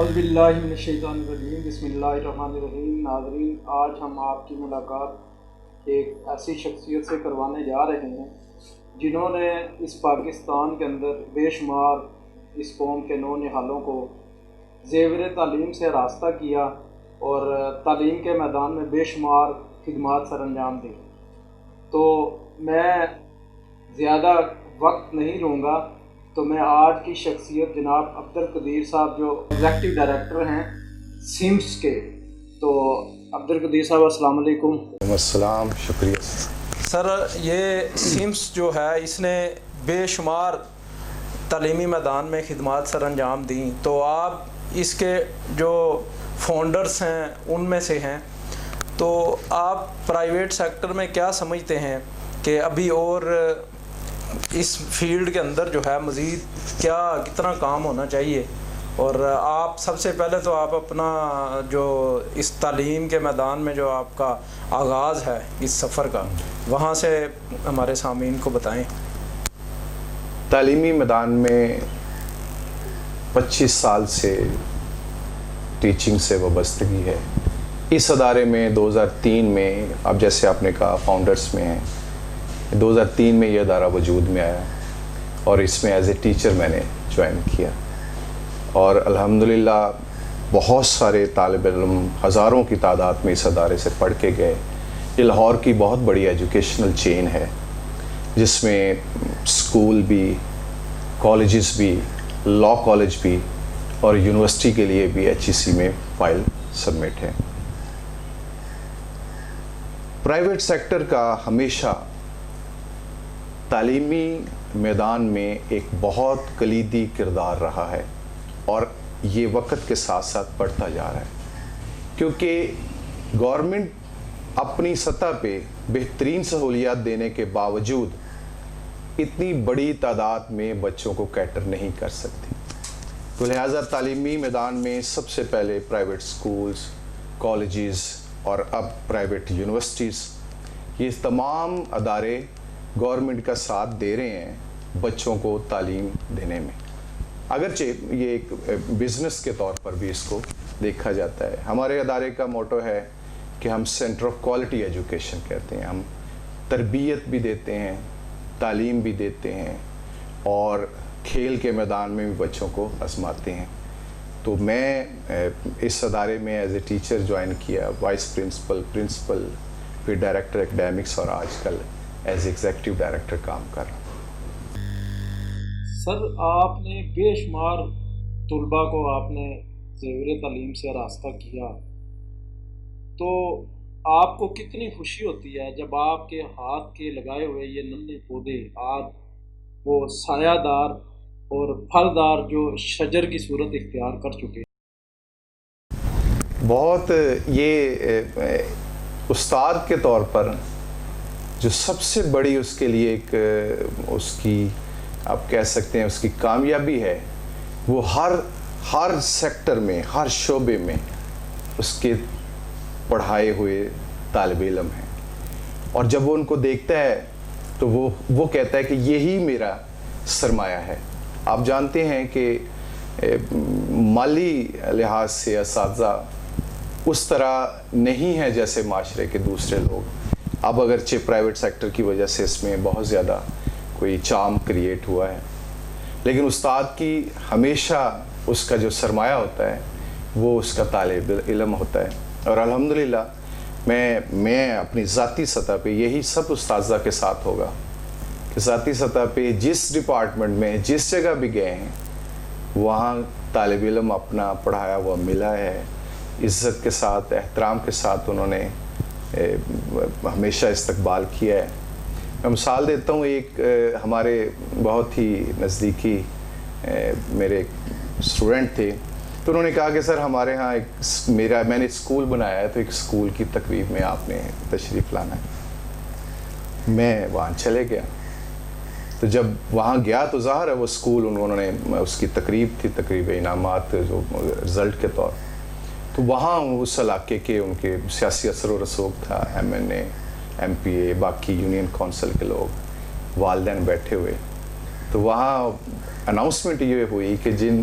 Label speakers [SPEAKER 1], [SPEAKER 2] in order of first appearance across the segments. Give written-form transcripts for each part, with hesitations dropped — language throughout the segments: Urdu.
[SPEAKER 1] اعوذ باللہ من الشیطان الرجیم بسم اللہ الرحمن الرحیم۔ ناظرین، آج ہم آپ کی ملاقات ایک ایسی شخصیت سے کروانے جا رہے ہیں جنہوں نے اس پاکستان کے اندر بے شمار اس قوم کے نونہالوں کو زیور تعلیم سے راستہ کیا اور تعلیم کے میدان میں بے شمار خدمات سر انجام دی۔ تو میں زیادہ وقت نہیں لوں گا، تو میں آج کی شخصیت جناب عبدالقدیر صاحب جو ایگزیکٹو ڈائریکٹر ہیں سیمس کے، تو عبدالقدیر صاحب السلام علیکم۔
[SPEAKER 2] السلام، شکریہ
[SPEAKER 3] سر۔ یہ سیمس جو ہے اس نے بے شمار تعلیمی میدان میں خدمات سر انجام دیں، تو آپ اس کے جو فاؤنڈرز ہیں ان میں سے ہیں، تو آپ پرائیویٹ سیکٹر میں کیا سمجھتے ہیں کہ ابھی اور اس فیلڈ کے اندر جو ہے مزید کتنا کام ہونا چاہیے؟ اور آپ سب سے پہلے تو آپ اپنا جو اس تعلیم کے میدان میں جو آپ کا آغاز ہے اس سفر کا، وہاں سے ہمارے سامعین کو بتائیں۔
[SPEAKER 2] تعلیمی میدان میں 25 سال سے ٹیچنگ سے وابستگی ہے۔ اس ادارے میں 2003 میں، اب جیسے آپ نے کہا فاؤنڈرز میں ہیں، 2003 میں یہ ادارہ وجود میں آیا اور اس میں ایز اے ٹیچر میں نے جوائن کیا، اور الحمدللہ بہت سارے طالب علم ہزاروں کی تعداد میں اس ادارے سے پڑھ کے گئے۔ یہ لاہور کی بہت بڑی ایجوکیشنل چین ہے جس میں اسکول بھی، کالجز بھی، لاء کالج بھی اور یونیورسٹی کے لیے بھی HEC میں فائل سبمٹ ہے۔ پرائیویٹ سیکٹر کا ہمیشہ تعلیمی میدان میں ایک بہت کلیدی کردار رہا ہے، اور یہ وقت کے ساتھ ساتھ بڑھتا جا رہا ہے، کیونکہ گورنمنٹ اپنی سطح پہ بہترین سہولیات دینے کے باوجود اتنی بڑی تعداد میں بچوں کو کیٹر نہیں کر سکتی، تو لہٰذا تعلیمی میدان میں سب سے پہلے پرائیویٹ سکولز، کالجز اور اب پرائیویٹ یونیورسٹیز، یہ تمام ادارے گورنمنٹ کا ساتھ دے رہے ہیں بچوں کو تعلیم دینے میں، اگرچہ یہ ایک بزنس کے طور پر بھی اس کو دیکھا جاتا ہے۔ ہمارے ادارے کا موٹو ہے کہ ہم سینٹر آف کوالٹی ایجوکیشن کہتے ہیں، ہم تربیت بھی دیتے ہیں، تعلیم بھی دیتے ہیں، اور کھیل کے میدان میں بھی بچوں کو آزماتے ہیں۔ تو میں اس ادارے میں ایز اے ٹیچر جوائن کیا، وائس پرنسپل، پھر ڈائریکٹر اکیڈیمکس، اور آج کل ایز ایگزیکٹو ڈائریکٹر کام کر رہا ہوں۔
[SPEAKER 1] سر، آپ نے بے شمار طلباء کو آپ نے زیور تعلیم سے راستہ کیا، تو آپ کو کتنی خوشی ہوتی ہے جب آپ کے ہاتھ کے لگائے ہوئے یہ ننھے پودے آج وہ سایہ دار اور پھلدار جو شجر کی صورت اختیار کر چکے ہیں؟
[SPEAKER 2] بہت یہ استاد کے طور پر جو سب سے بڑی اس کے لیے ایک اس کی آپ کہہ سکتے ہیں اس کی کامیابی ہے، وہ ہر سیکٹر میں، ہر شعبے میں اس کے پڑھائے ہوئے طالب علم ہیں، اور جب وہ ان کو دیکھتا ہے تو وہ کہتا ہے کہ یہی میرا سرمایہ ہے۔ آپ جانتے ہیں کہ مالی لحاظ سے اساتذہ اس طرح نہیں ہے جیسے معاشرے کے دوسرے لوگ۔ اب اگرچہ پرائیویٹ سیکٹر کی وجہ سے اس میں بہت زیادہ کوئی چارم کریٹ ہوا ہے، لیکن استاد کی ہمیشہ اس کا جو سرمایہ ہوتا ہے وہ اس کا طالب علم ہوتا ہے، اور الحمدللہ میں اپنی ذاتی سطح پہ یہی سب اساتذہ کے ساتھ ہوگا کہ ذاتی سطح پہ جس ڈپارٹمنٹ میں جس جگہ بھی گئے ہیں وہاں طالب علم اپنا پڑھایا ہوا ملا ہے، عزت کے ساتھ، احترام کے ساتھ انہوں نے ہمیشہ استقبال کیا ہے۔ میں مثال دیتا ہوں، ایک ہمارے بہت ہی نزدیکی میرے اسٹوڈنٹ تھے، تو انہوں نے کہا کہ سر ہمارے ہاں میں نے اسکول بنایا ہے، تو ایک اسکول کی تقریب میں آپ نے تشریف لانا ہے۔ میں وہاں چلے گیا، تو جب وہاں گیا تو ظاہر ہے وہ اسکول انہوں نے اس کی تقریب تھی، تقریب انعامات جو رزلٹ کے طور، تو وہاں اس علاقے کے ان کے سیاسی اثر و رسوخ تھا، MNA MPA باقی یونین کونسل کے لوگ، والدین بیٹھے ہوئے، تو وہاں اناؤنسمنٹ یہ ہوئی کہ جن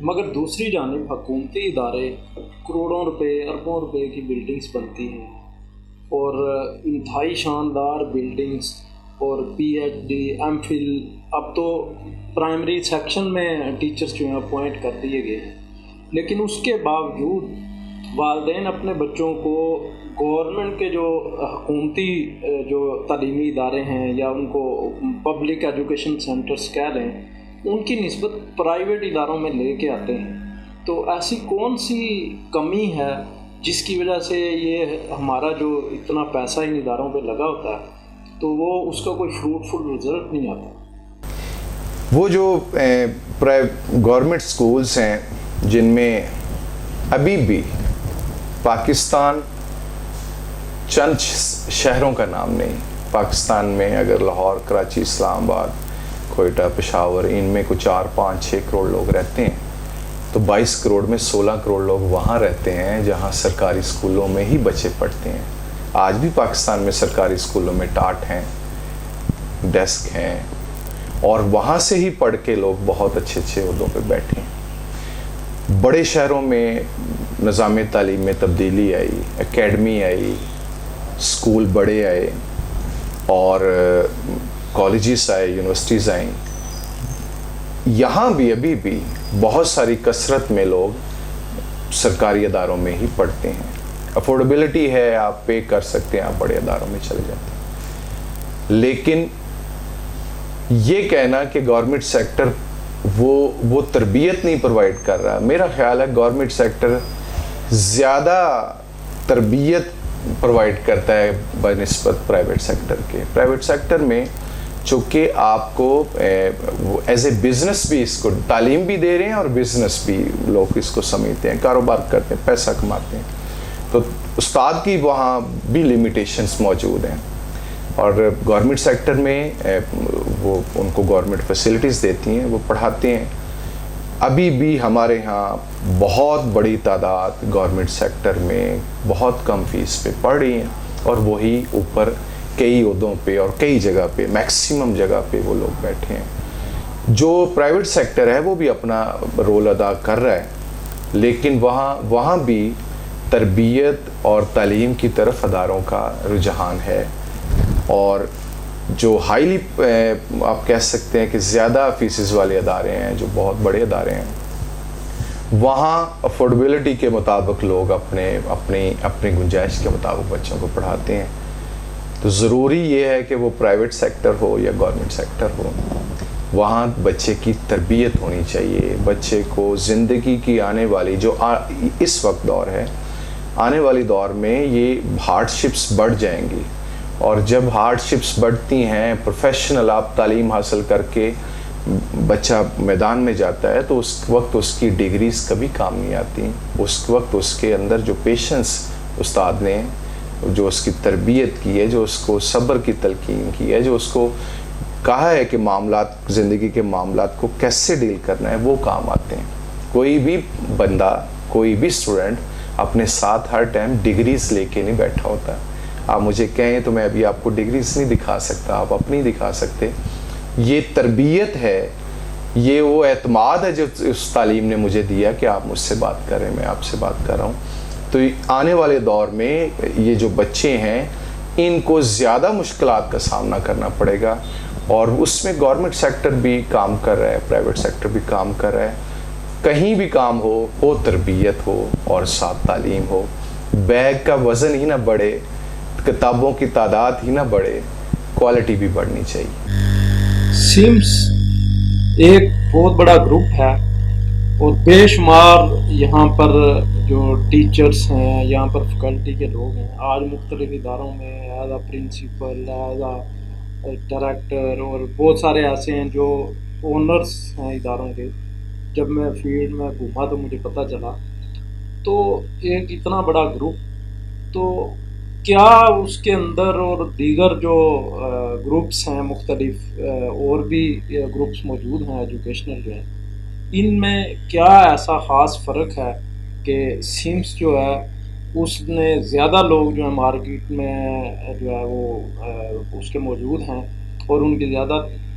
[SPEAKER 1] مگر دوسری جانب حکومتی ادارے کروڑوں روپے اربوں روپے کی بلڈنگز بنتی ہیں اور انتہائی شاندار بلڈنگز اور P H D M Phil اب تو پرائمری سیکشن میں ٹیچرز جو ہیں اپوائنٹ کر دیے گئے ہیں، لیکن اس کے باوجود والدین اپنے بچوں کو گورنمنٹ کے جو حکومتی جو تعلیمی ادارے ہیں یا ان کو پبلک ایجوکیشن سینٹرز کہہ لیں، ان کی نسبت پرائیویٹ اداروں میں لے کے آتے ہیں۔ تو ایسی کون سی کمی ہے جس کی وجہ سے یہ ہمارا جو اتنا پیسہ ان اداروں پہ لگا ہوتا ہے تو وہ اس کا کوئی فروٹفل رزلٹ نہیں آتا؟
[SPEAKER 2] وہ جو گورنمنٹ سکولز ہیں جن میں ابھی بھی پاکستان چند شہروں کا نام نہیں، پاکستان میں اگر لاہور، کراچی، اسلام آباد، کوئٹہ، پشاور، ان میں کچھ 4، 5، 6 کروڑ لوگ رہتے ہیں، تو 22 کروڑ میں 16 کروڑ لوگ وہاں رہتے ہیں جہاں سرکاری اسکولوں میں ہی بچے پڑھتے ہیں۔ آج بھی پاکستان میں سرکاری اسکولوں میں ٹاٹ ہیں، ڈیسک ہیں، اور وہاں سے ہی پڑھ کے لوگ بہت اچھے اچھے عہدوں پہ بیٹھے ہیں۔ بڑے شہروں میں نظام تعلیم میں تبدیلی آئی، اکیڈمی آئی، اسکول بڑے آئے اور کالجز آئے، یونیورسٹیز آئیں، یہاں بھی ابھی بھی بہت ساری کثرت میں لوگ سرکاری اداروں میں ہی پڑھتے ہیں۔ افورڈیبلٹی ہے، آپ پے کر سکتے ہیں، آپ بڑے اداروں میں چلے جاتے ہیں، لیکن یہ کہنا کہ گورنمنٹ سیکٹر وہ تربیت نہیں پرووائڈ کر رہا، میرا خیال ہے گورنمنٹ سیکٹر زیادہ تربیت پرووائڈ کرتا ہے بنسبت پرائیویٹ سیکٹر کے۔ پرائیویٹ سیکٹر میں چونکہ آپ کو ایز اے بزنس بھی اس کو تعلیم بھی دے رہے ہیں اور بزنس بھی لوگ اس کو سمجھتے ہیں، کاروبار کرتے ہیں، پیسہ کماتے ہیں، تو استاد کی وہاں بھی لمیٹیشنز موجود ہیں، اور گورنمنٹ سیکٹر میں وہ ان کو گورنمنٹ فیسلٹیز دیتی ہیں، وہ پڑھاتے ہیں۔ ابھی بھی ہمارے ہاں بہت بڑی تعداد گورنمنٹ سیکٹر میں بہت کم فیس پہ پڑھ رہی ہیں، اور وہی اوپر کئی عہدوں پہ اور کئی جگہ پہ، میکسیمم جگہ پہ وہ لوگ بیٹھے ہیں۔ جو پرائیویٹ سیکٹر ہے وہ بھی اپنا رول ادا کر رہا ہے، لیکن وہاں بھی تربیت اور تعلیم کی طرف اداروں کا رجحان ہے، اور جو ہائیلی آپ کہہ سکتے ہیں کہ زیادہ فیسز والے ادارے ہیں، جو بہت بڑے ادارے ہیں، وہاں افورڈیبلٹی کے مطابق لوگ اپنی گنجائش کے مطابق بچوں کو پڑھاتے ہیں۔ تو ضروری یہ ہے کہ وہ پرائیویٹ سیکٹر ہو یا گورنمنٹ سیکٹر ہو، وہاں بچے کی تربیت ہونی چاہیے، بچے کو زندگی کی آنے والی جو اس وقت دور ہے، آنے والی دور میں یہ ہارڈ شپس بڑھ جائیں گی، اور جب ہارڈ شپس بڑھتی ہیں، پروفیشنل آپ تعلیم حاصل کر کے بچہ میدان میں جاتا ہے تو اس وقت اس کی ڈگریز کبھی کام نہیں آتی، اس وقت اس کے اندر جو پیشنس استاد نے جو اس کی تربیت کی ہے، جو اس کو صبر کی تلقین کی ہے، جو اس کو کہا ہے کہ معاملات، زندگی کے معاملات کو کیسے ڈیل کرنا ہے، وہ کام آتے ہیں۔ کوئی بھی بندہ، کوئی بھی اسٹوڈنٹ اپنے ساتھ ہر ٹائم ڈگریز لے کے نہیں بیٹھا ہوتا۔ آپ مجھے کہیں تو میں ابھی آپ کو ڈگریز نہیں دکھا سکتا، آپ اپنی دکھا سکتے۔ یہ تربیت ہے، یہ وہ اعتماد ہے جو اس تعلیم نے مجھے دیا کہ آپ مجھ سے بات کر رہے ہیں، میں آپ سے بات کر رہا ہوں۔ تو آنے والے دور میں یہ جو بچے ہیں ان کو زیادہ مشکلات کا سامنا کرنا پڑے گا، اور اس میں گورنمنٹ سیکٹر بھی کام کر رہا ہے، پرائیویٹ سیکٹر بھی کام کر رہا ہے۔ کہیں بھی کام ہو تربیت ہو اور ساتھ تعلیم ہو، بیگ کا وزن ہی نہ بڑھے، کتابوں کی تعداد ہی نہ بڑھے، کوالٹی بھی بڑھنی چاہیے۔
[SPEAKER 1] سمس ایک بہت بڑا گروپ ہے، اور بے شمار یہاں پر جو ٹیچرز ہیں، یہاں پر فیکلٹی کے لوگ ہیں، آج مختلف اداروں میں as a principle, as a director, اور بہت سارے ایسے ہیں جو اونرز ہیں اداروں کے۔ جب میں فیلڈ میں گھوما تو مجھے پتہ چلا، تو ایک اتنا بڑا گروپ، تو کیا اس کے اندر اور دیگر جو گروپس ہیں مختلف اور بھی گروپس موجود ہیں ایجوکیشنل جو ہیں، ان میں کیا ایسا خاص فرق ہے کہ سمس جو ہے اس نے زیادہ لوگ جو ہیں مارکیٹ میں جو ہے وہ اس کے موجود ہیں، اور ان کی زیادہ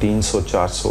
[SPEAKER 2] 300-400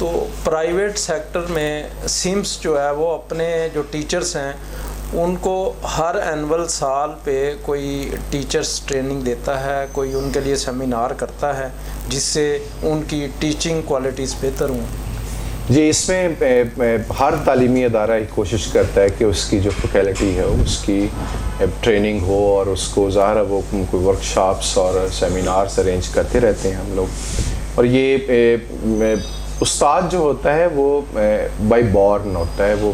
[SPEAKER 3] تو پرائیویٹ سیکٹر میں سمس جو ہے وہ اپنے جو ٹیچرز ہیں ان کو ہر اینول سال پہ کوئی ٹیچرز ٹریننگ دیتا ہے, کوئی ان کے لیے سیمینار کرتا ہے جس سے ان کی ٹیچنگ کوالٹیز بہتر ہوں.
[SPEAKER 2] جی, اس میں ہر تعلیمی ادارہ ایک کوشش کرتا ہے کہ اس کی جو فیکلٹی ہے اس کی ٹریننگ ہو, اور اس کو ظاہر ہے وہ کوئی ورک شاپس اور سیمینارس ارینج کرتے رہتے ہیں ہم لوگ. اور یہ استاد جو ہوتا ہے وہ بائی بورن ہوتا ہے, وہ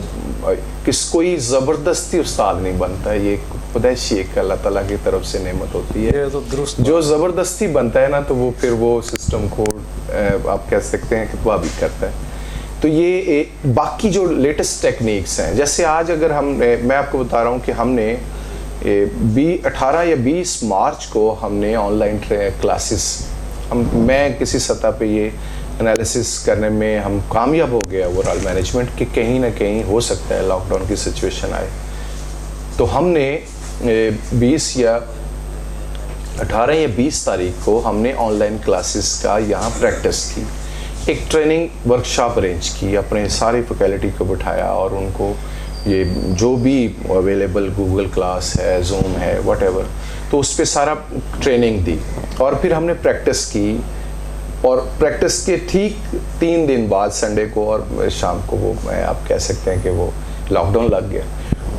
[SPEAKER 2] کوئی زبردستی استاد نہیں بنتا ہے, یہ پیدائشی ایک اللہ تعالیٰ کی طرف سے نعمت ہوتی ہے. جو زبردستی بنتا ہے نا تو وہ پھر وہ سسٹم کو آپ کہہ سکتے ہیں کہ تباہ بھی کرتا ہے. تو یہ باقی جو لیٹسٹ ٹیکنیکس ہیں, جیسے آج اگر میں آپ کو بتا رہا ہوں کہ ہم نے 18 یا 20 مارچ کو ہم نے آن لائن کلاسز, میں کسی سطح پہ یہ انالیسس کرنے میں ہم کامیاب ہو گیا اوورآل مینجمنٹ کہ کہیں نہ کہیں ہو سکتا ہے لاک ڈاؤن کی سچویشن آئے. تو ہم نے 18 یا 20 تاریخ کو ہم نے آن لائن کلاسز کا یہاں پریکٹس کی, ایک ٹریننگ ورکشاپ ارینج کی, اپنے ساری فیکلٹی کو بٹھایا اور ان کو یہ جو بھی اویلیبل گوگل کلاس ہے, زوم ہے, واٹ ایور, تو اس پہ سارا ٹریننگ دی. اور پھر ہم نے پریکٹس کی, اور پریکٹس کے ٹھیک 3 دن بعد سنڈے کو اور شام کو وہ آپ کہہ سکتے ہیں کہ وہ لاک ڈاؤن لگ گیا.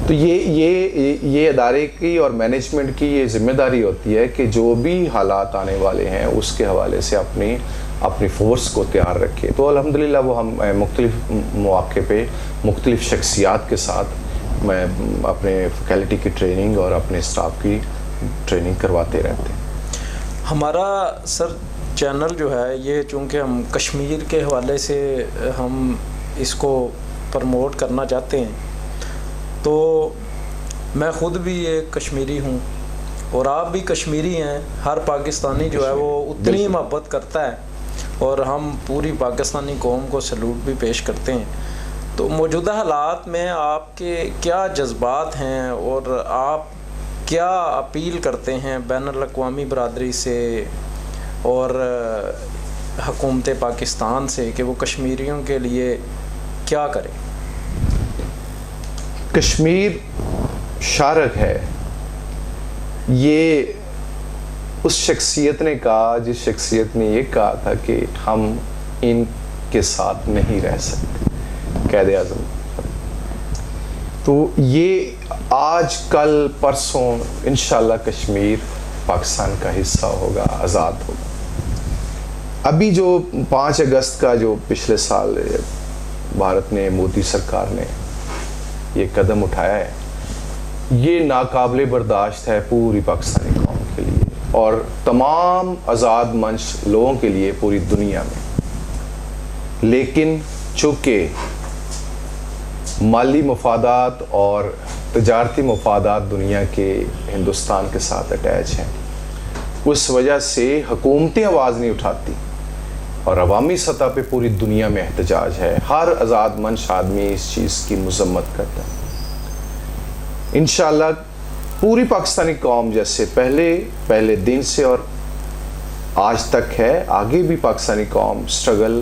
[SPEAKER 2] تو یہ ادارے کی اور مینجمنٹ کی یہ ذمہ داری ہوتی ہے کہ جو بھی حالات آنے والے ہیں اس کے حوالے سے اپنی فورس کو تیار رکھے. تو الحمدللہ وہ ہم مختلف مواقع پہ مختلف شخصیات کے ساتھ میں اپنے فیکلٹی کی ٹریننگ اور اپنے اسٹاف کی ٹریننگ کرواتے رہتے ہیں.
[SPEAKER 3] ہمارا سر چینل جو ہے یہ چونکہ ہم کشمیر کے حوالے سے ہم اس کو پروموٹ کرنا چاہتے ہیں, تو میں خود بھی ایک کشمیری ہوں اور آپ بھی کشمیری ہیں. ہر پاکستانی جو ہے وہ اتنی ہی محبت کرتا ہے اور ہم پوری پاکستانی قوم کو سلوٹ بھی پیش کرتے ہیں. تو موجودہ حالات میں آپ کے کیا جذبات ہیں اور آپ کیا اپیل کرتے ہیں بین الاقوامی برادری سے اور حکومت پاکستان سے کہ وہ کشمیریوں کے لیے کیا کرے؟
[SPEAKER 2] کشمیر شارک ہے, یہ اس شخصیت نے کہا جس شخصیت نے یہ کہا تھا کہ ہم ان کے ساتھ نہیں رہ سکتے, قائد اعظم. تو یہ آج کل پرسوں انشاءاللہ کشمیر پاکستان کا حصہ ہوگا, آزاد ہوگا. ابھی جو 5 اگست کا جو پچھلے سال بھارت نے, مودی سرکار نے یہ قدم اٹھایا ہے, یہ ناقابل برداشت ہے پوری پاکستانی قوم کے لیے اور تمام آزاد منش لوگوں کے لیے پوری دنیا میں. لیکن چونکہ مالی مفادات اور تجارتی مفادات دنیا کے ہندوستان کے ساتھ اٹیچ ہیں, اس وجہ سے حکومتیں آواز نہیں اٹھاتی اور عوامی سطح پہ پوری دنیا میں احتجاج ہے. ہر آزاد منش آدمی اس چیز کی مذمت کرتا ہے. انشاءاللہ پوری پاکستانی قوم جیسے پہلے دن سے اور آج تک ہے, آگے بھی پاکستانی قوم سٹرگل,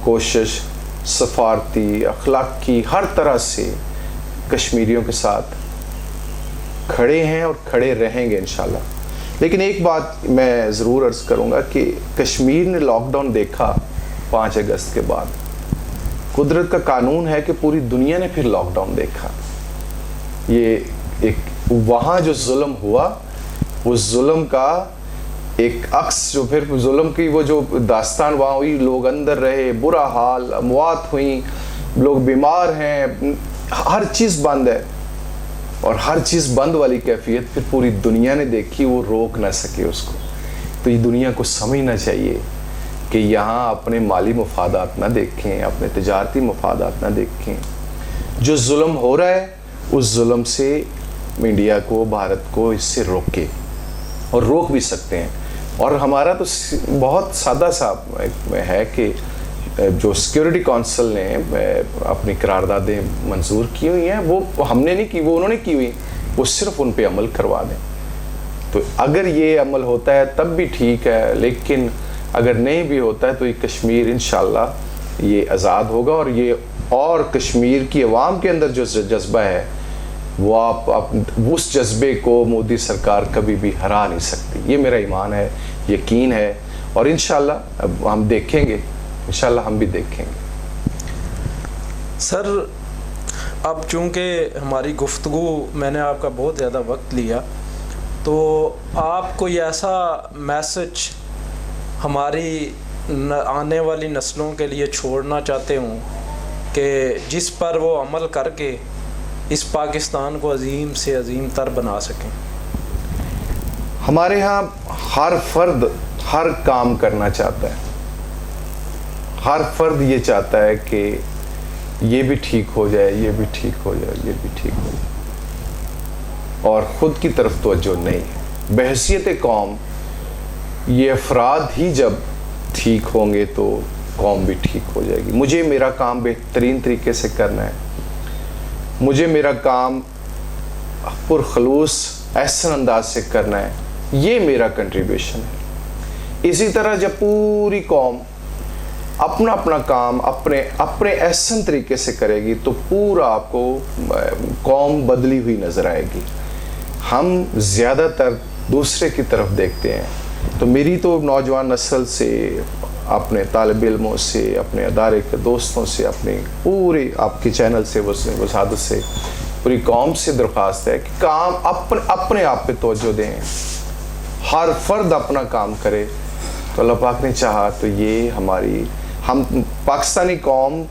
[SPEAKER 2] کوشش سفارتی, اخلاقی, ہر طرح سے کشمیریوں کے ساتھ کھڑے ہیں اور کھڑے رہیں گے انشاءاللہ. لیکن ایک بات میں ضرور عرض کروں گا کہ کشمیر نے لاک ڈاؤن دیکھا 5 اگست کے بعد. قدرت کا قانون ہے کہ پوری دنیا نے پھر لاک ڈاؤن دیکھا. یہ ایک وہاں جو ظلم ہوا, اس ظلم کا ایک عکس, جو پھر ظلم کی وہ جو داستان وہاں ہوئی, لوگ اندر رہے, برا حال, اموات ہوئیں, لوگ بیمار ہیں, ہر چیز بند ہے. اور ہر چیز بند والی کیفیت پھر پوری دنیا نے دیکھی, وہ روک نہ سکے اس کو. تو یہ دنیا کو سمجھنا چاہیے کہ یہاں اپنے مالی مفادات نہ دیکھیں, اپنے تجارتی مفادات نہ دیکھیں. جو ظلم ہو رہا ہے اس ظلم سے انڈیا کو, بھارت کو اس سے روکے, اور روک بھی سکتے ہیں. اور ہمارا تو بہت سادہ سا ہے کہ جو سیکیورٹی کونسل نے اپنی قراردادیں منظور کی ہوئی ہیں, وہ ہم نے نہیں کی, وہ انہوں نے کی ہوئی, وہ صرف ان پہ عمل کروا دیں. تو اگر یہ عمل ہوتا ہے تب بھی ٹھیک ہے, لیکن اگر نہیں بھی ہوتا ہے تو یہ کشمیر انشاءاللہ یہ آزاد ہوگا، اور کشمیر کی عوام کے اندر جو جذبہ ہے وہ آپ اس جذبے کو مودی سرکار کبھی بھی ہرا نہیں سکتی. یہ میرا ایمان ہے، یقین ہے، اور انشاءاللہ اب ہم دیکھیں گے، انشاءاللہ ہم بھی دیکھیں گے.
[SPEAKER 3] سر اب چونکہ ہماری گفتگو میں نے آپ کا بہت زیادہ وقت لیا، تو آپ کوئی ایسا میسج ہماری آنے والی نسلوں کے لیے چھوڑنا چاہتے ہوں کہ جس پر وہ عمل کر کے اس پاکستان کو عظیم سے عظیم تر بنا سکیں؟
[SPEAKER 2] ہمارے ہاں ہر فرد ہر کام کرنا چاہتا ہے، ہر فرد یہ چاہتا ہے کہ یہ بھی ٹھیک ہو جائے، یہ بھی ٹھیک ہو جائے، یہ بھی ٹھیک ہو جائے، اور خود کی طرف توجہ نہیں ہے. بحیثیت قوم یہ افراد ہی جب ٹھیک ہوں گے تو قوم بھی ٹھیک ہو جائے گی. مجھے میرا کام بہترین طریقے سے کرنا ہے، مجھے میرا کام پرخلوص احسن انداز سے کرنا ہے، یہ میرا کنٹریبیوشن ہے. اسی طرح جب پوری قوم اپنا اپنا کام اپنے احسن طریقے سے کرے گی تو پورا آپ کو قوم بدلی ہوئی نظر آئے گی. ہم زیادہ تر دوسرے کی طرف دیکھتے ہیں. تو میری تو نوجوان نسل سے، اپنے طالب علموں سے، اپنے ادارے کے دوستوں سے، اپنے پورے آپ کے چینل سے، وسادت سے، پوری قوم سے درخواست ہے کہ کام اپنے آپ پہ توجہ دیں، ہر فرد اپنا کام کرے. تو اللہ پاک نے چاہا تو یہ ہم پاکستانی قوم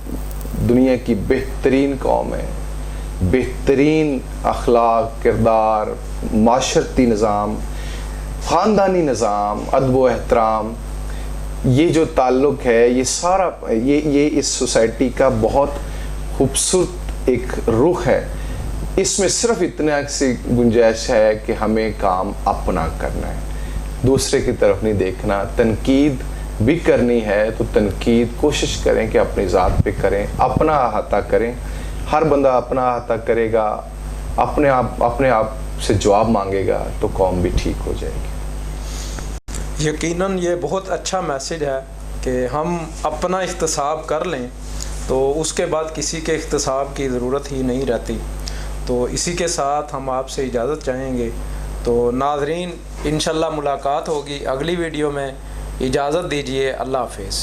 [SPEAKER 2] دنیا کی بہترین قوم ہے. بہترین اخلاق، کردار، معاشرتی نظام، خاندانی نظام، ادب و احترام، یہ جو تعلق ہے یہ سارا یہ اس سوسائٹی کا بہت خوبصورت ایک رخ ہے. اس میں صرف اتنا سی گنجائش ہے کہ ہمیں کام اپنا کرنا ہے، دوسرے کی طرف نہیں دیکھنا. تنقید بھی کرنی ہے تو تنقید کوشش کریں کہ اپنی ذات پہ کریں، اپنا احاطہ کریں. ہر بندہ اپنا احاطہ کرے گا، اپنے آپ سے جواب مانگے گا تو قوم بھی ٹھیک ہو جائے گی.
[SPEAKER 3] یقیناً یہ بہت اچھا میسج ہے کہ ہم اپنا احتساب کر لیں تو اس کے بعد کسی کے احتساب کی ضرورت ہی نہیں رہتی. تو اسی کے ساتھ ہم آپ سے اجازت چاہیں گے. تو ناظرین انشاءاللہ ملاقات ہوگی اگلی ویڈیو میں. اجازت دیجیے، اللہ حافظ.